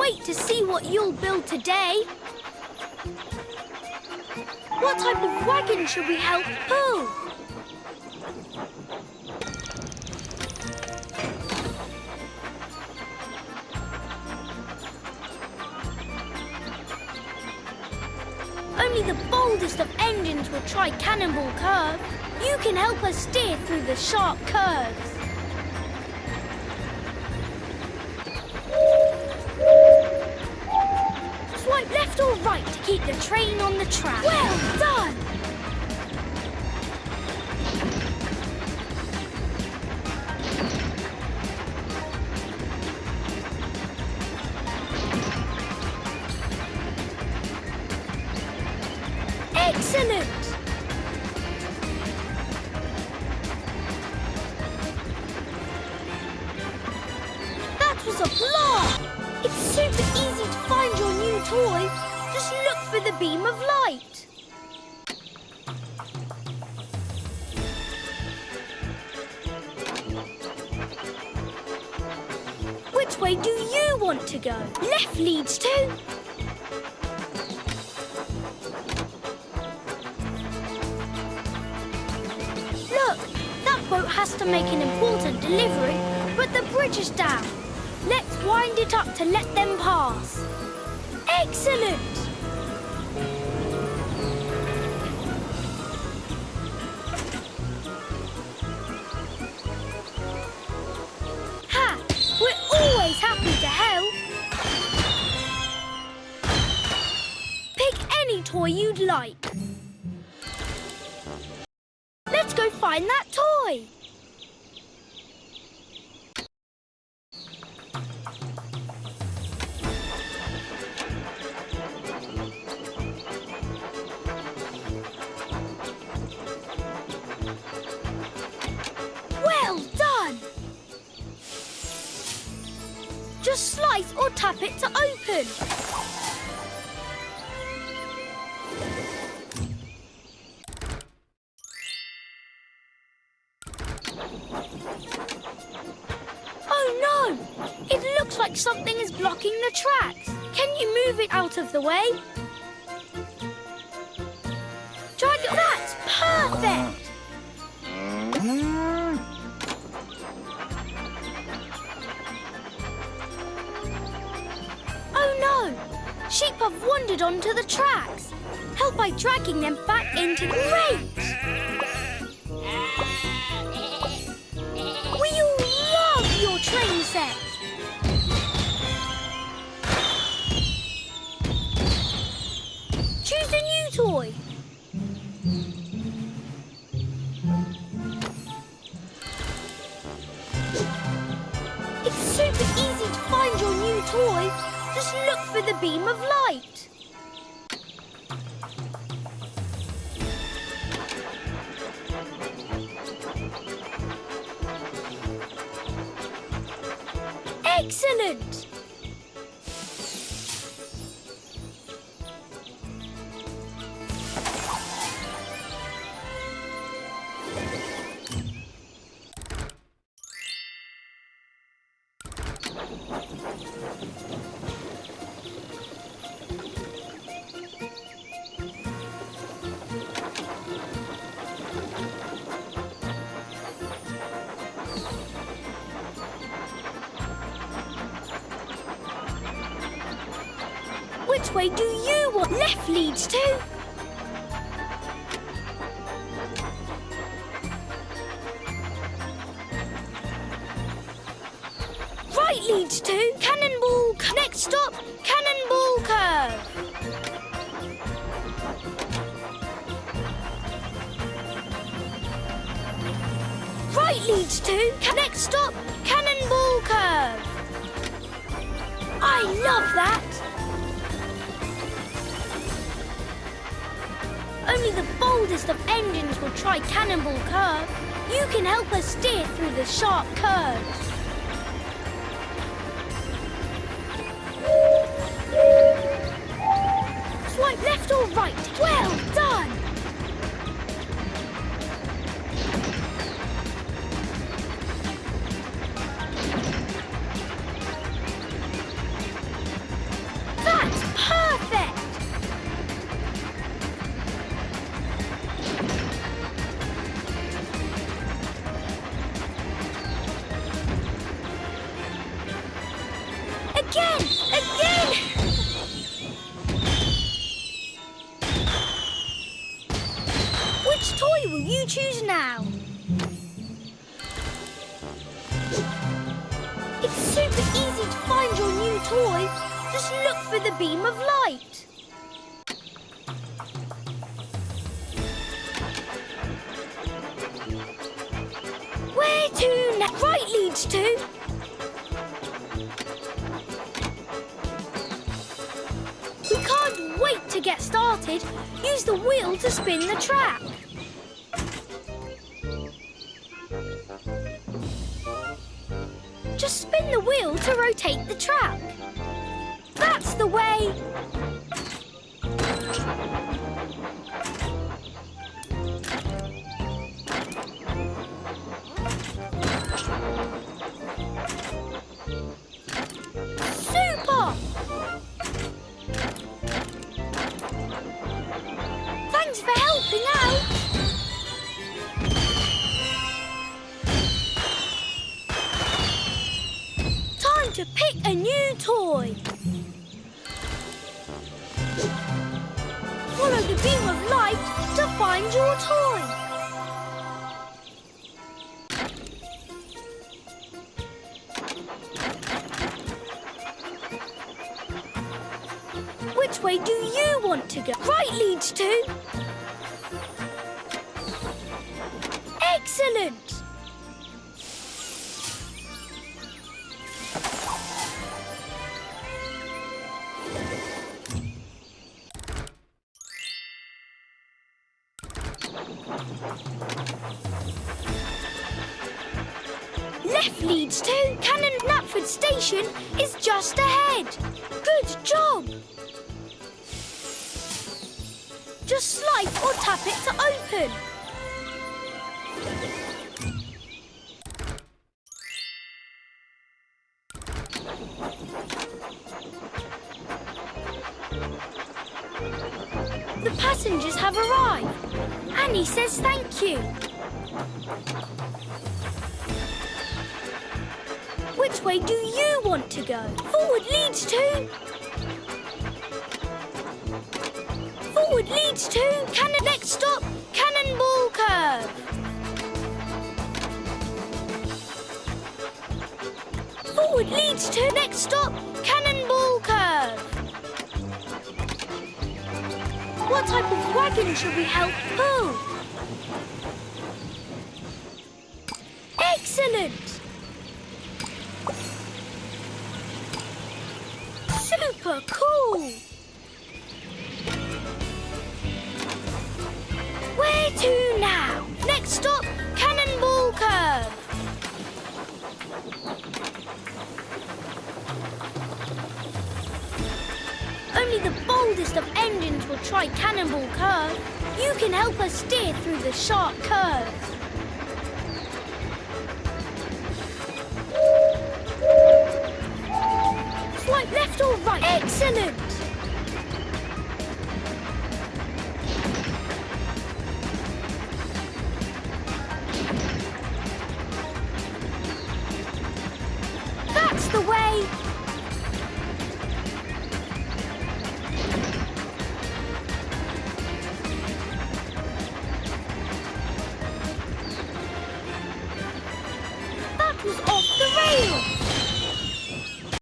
wait to see what you'll build today. What type of wagon should we help pull? Only the boldest of engines will try Cannonball Curve. You can help us steer through the sharp curves. Swipe left or right to keep the train on the track. Well done! Excellent! That was a blast! It's super easy to find your new toy. Just look for the beam of light. Which way do you want to go? Left leads to... Look, that boat has to make an important delivery, but the bridge is down. Let's wind it up to let them pass. Excellent! Ha! We're always happy to help. Pick any toy you'd like. Let's go find that toy. Well done! Just slice or tap it to open. Oh no! It looks like something is blocking the tracks. Can you move it out of the way? Drag it. That's perfect! Oh no! Sheep have wandered onto the tracks. Help by dragging them back into the... Great! We all love your train set. Choose a new toy. It's super easy to find your new toy. Just look for the beam of light. Excellent! Which way do you want? Left leads to... Right leads to... Cannonball... Next stop, Cannonball Curve. Right leads to... Next stop, Cannonball Curve. I love that! Only the boldest of engines will try Cannonball Curve. You can help us steer through the sharp curves. Swipe left or right. Well done! Again! Again! Which toy will you choose now? It's super easy to find your new toy. Just look for the beam of light. Where to now? Right leads to. We can't wait to get started. Use the wheel to spin the track. Just spin the wheel to rotate the track. That's the way. Super! Thanks for helping out. Time to pick a new toy. Follow the beam of light to find your toy. Which way do you want to go? Right leads to. Excellent! Left leads to. Cannon Knapford Station is just ahead. Good job! Just slide or tap it to open. The passengers have arrived. Annie says thank you. Which way do you want to go? Forward leads to. Forward leads to. Next stop, Cannonball Curve. Forward leads to. Next stop, Cannonball Curve. What type of wagon should we help pull? Excellent! Super cool! Where to now? Next stop, Cannonball Curve. Only the boldest of engines will try Cannonball Curve. You can help us steer through the sharp curves. Swipe left or right. Excellent! That's the way! That was off the rails!